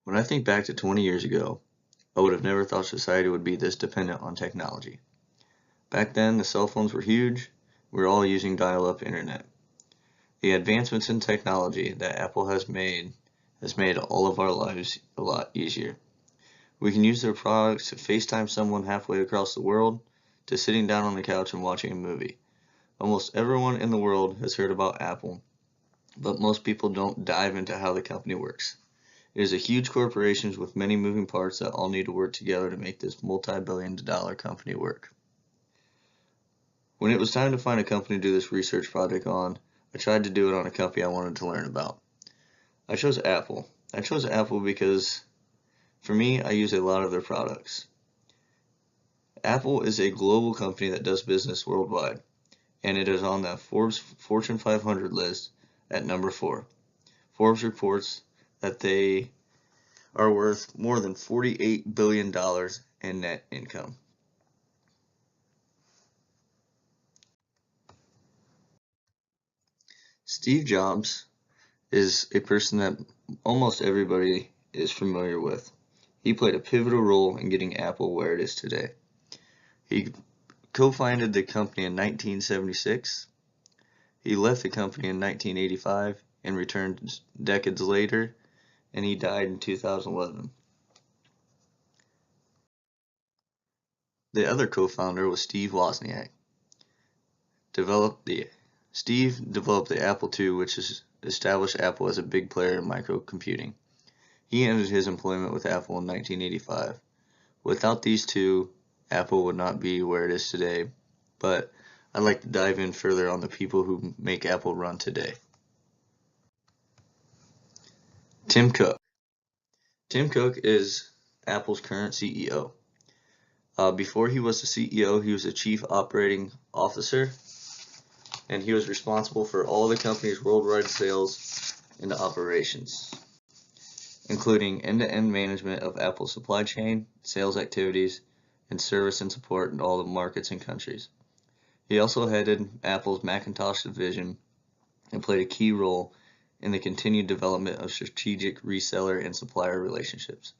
When I think back to 20 years ago, I would have never thought society would be this dependent on technology. Back then, the cell phones were huge. We were all using dial-up internet. The advancements in technology that Apple has made all of our lives a lot easier. We can use their products to FaceTime someone halfway across the world, to sitting down on the couch and watching a movie. Almost everyone in the world has heard about Apple, but most people don't dive into how the company works. It is a huge corporation with many moving parts that all need to work together to make this multi-billion-dollar company work. When it was time to find a company to do this research project on, I tried to do it on a company I wanted to learn about. I chose Apple. I chose Apple because, for me, I use a lot of their products. Apple is a global company that does business worldwide, and it is on the Forbes Fortune 500 list at number 4. Forbes reports that they are worth more than $48 billion in net income. Steve Jobs is a person that almost everybody is familiar with. He played a pivotal role in getting Apple where it is today. He co-founded the company in 1976. He left the company in 1985 and returned decades later, and he died in 2011. The other co-founder was Steve Wozniak. Steve developed the Apple II, which has established Apple as a big player in microcomputing. He ended his employment with Apple in 1985. Without these two, Apple would not be where it is today, but I'd like to dive in further on the people who make Apple run today. Tim Cook. Tim Cook is Apple's current CEO. Before he was the CEO, he was the Chief Operating Officer, and he was responsible for all the company's worldwide sales and operations, including end-to-end management of Apple's supply chain, sales activities, and service and support in all the markets and countries. He also headed Apple's Macintosh division and played a key role in the continued development of strategic reseller and supplier relationships,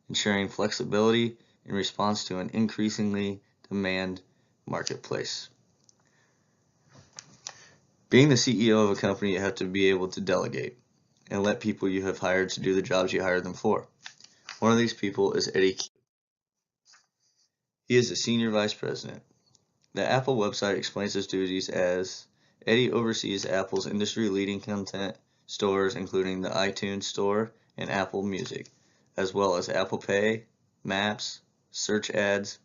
ensuring flexibility in response to an increasingly demand marketplace. Being the CEO of a company, you have to be able to delegate and let people you have hired to do the jobs you hired them for. One of these people is Eddy Cue. He is the Senior Vice President. The Apple website explains his duties as Eddy oversees Apple's industry-leading content stores, including the iTunes Store and Apple Music, as well as Apple Pay, Maps, Search Ads,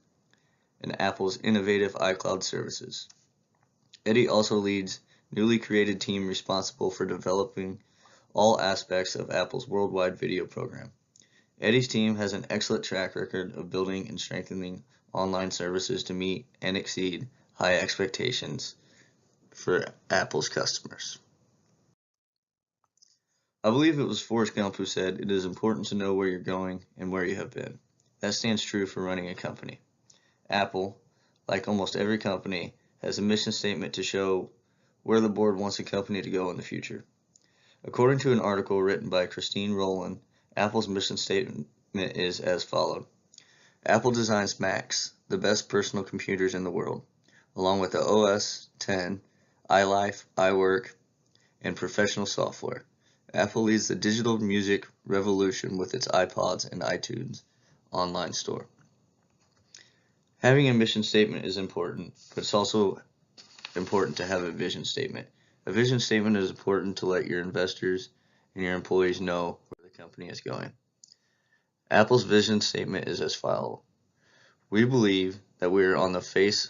and Apple's innovative iCloud services. Eddy also leads newly created team responsible for developing all aspects of Apple's worldwide video program. Eddy's team has an excellent track record of building and strengthening online services to meet and exceed high expectations for Apple's customers. I believe it was Forrest Gump who said, "It is important to know where you're going and where you have been." That stands true for running a company. Apple, like almost every company, has a mission statement to show where the board wants the company to go in the future. According to an article written by Christine Rowland, Apple's mission statement is as follows. Apple designs Macs, the best personal computers in the world, along with the OS X, iLife, iWork, and professional software. Apple leads the digital music revolution with its iPods and iTunes online store. Having a mission statement is important, but it's also important to have a vision statement. A vision statement is important to let your investors and your employees know where the company is going. Apple's vision statement is as follows. We believe that we are on the face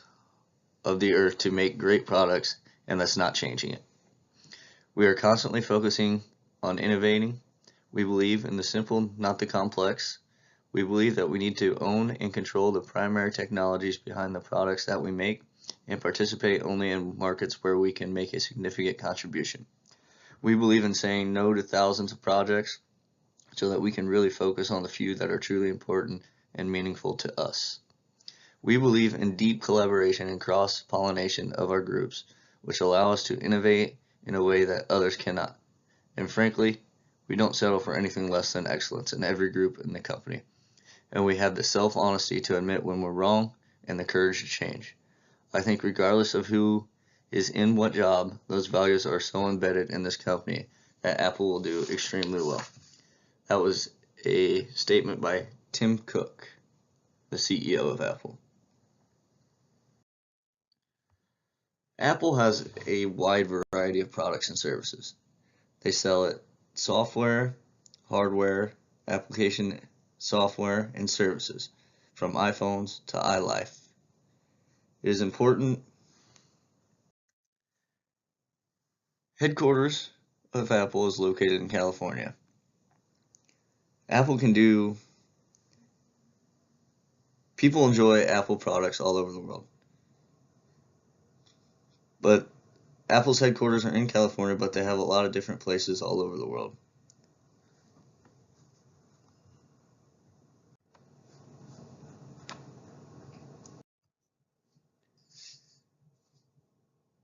of the earth to make great products, and that's not changing it. We are constantly focusing on innovating. We believe in the simple, not the complex. We believe that we need to own and control the primary technologies behind the products that we make and participate only in markets where we can make a significant contribution. We believe in saying no to thousands of projects so that we can really focus on the few that are truly important and meaningful to us. We believe in deep collaboration and cross-pollination of our groups, which allow us to innovate in a way that others cannot. And frankly, We don't settle for anything less than excellence in every group in the company. And we have the self-honesty to admit when we're wrong and the courage to change. I think regardless of who is in what job, those values are so embedded in this company that Apple will do extremely well. That was a statement by Tim Cook, the CEO of Apple. Apple has a wide variety of products and services. They sell it software, hardware, application software, and services, from iPhones to iLife. It is important. Headquarters of Apple is located in California. People enjoy Apple products all over the world. But Apple's headquarters are in California, but they have a lot of different places all over the world.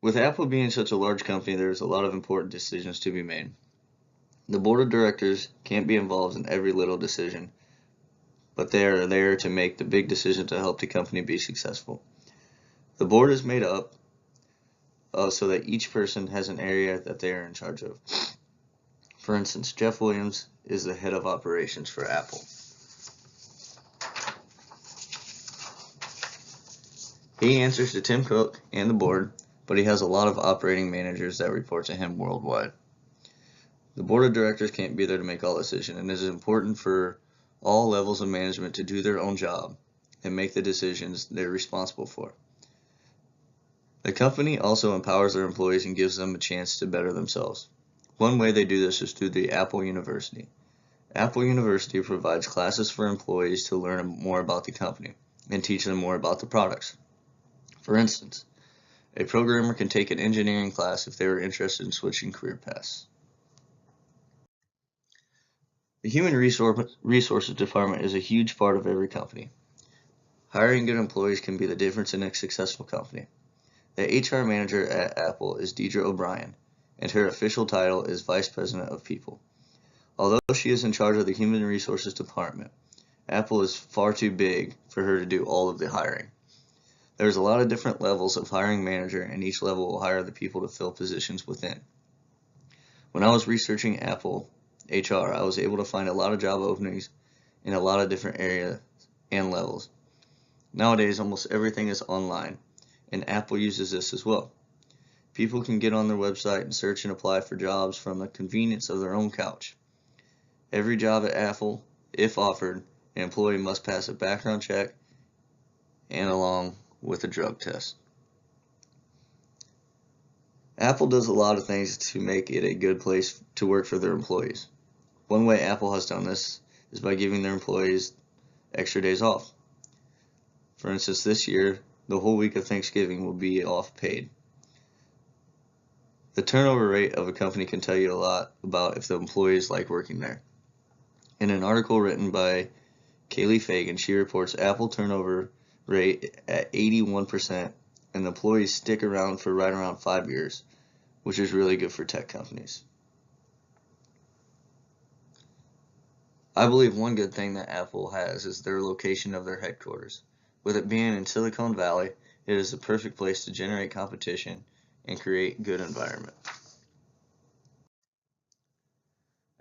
With Apple being such a large company, there's a lot of important decisions to be made. The board of directors can't be involved in every little decision, but they are there to make the big decision to help the company be successful. The board is made up so that each person has an area that they are in charge of. For instance, Jeff Williams is the head of operations for Apple. He answers to Tim Cook and the board, but he has a lot of operating managers that report to him worldwide. The board of directors can't be there to make all decisions, and it is important for all levels of management to do their own job and make the decisions they're responsible for. The company also empowers their employees and gives them a chance to better themselves. One way they do this is through the Apple University. Apple University provides classes for employees to learn more about the company and teach them more about the products. For instance, a programmer can take an engineering class if they are interested in switching career paths. The Human Resources Department is a huge part of every company. Hiring good employees can be the difference in a successful company. The HR manager at Apple is Deidre O'Brien, and her official title is Vice President of People. Although she is in charge of the Human Resources Department, Apple is far too big for her to do all of the hiring. There's a lot of different levels of hiring manager, and each level will hire the people to fill positions within. When I was researching Apple HR, I was able to find a lot of job openings in a lot of different areas and levels. Nowadays, almost everything is online, and Apple uses this as well. People can get on their website and search and apply for jobs from the convenience of their own couch. Every job at Apple, if offered, an employee must pass a background check and along with a drug test. Apple does a lot of things to make it a good place to work for their employees. One way Apple has done this is by giving their employees extra days off. For instance, this year, the whole week of Thanksgiving will be off paid. The turnover rate of a company can tell you a lot about if the employees like working there. In an article written by Kaylee Fagan, she reports Apple turnover rate at 81%, and the employees stick around for right around 5 years, which is really good for tech companies. I believe one good thing that Apple has is their location of their headquarters. With it being in Silicon Valley, it is the perfect place to generate competition and create good environment.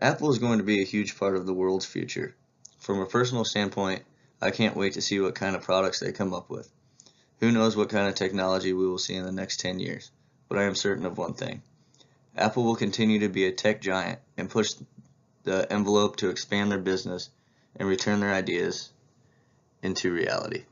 Apple is going to be a huge part of the world's future. From a personal standpoint, I can't wait to see what kind of products they come up with. Who knows what kind of technology we will see in the next 10 years, but I am certain of one thing. Apple will continue to be a tech giant and push the envelope to expand their business and return their ideas into reality.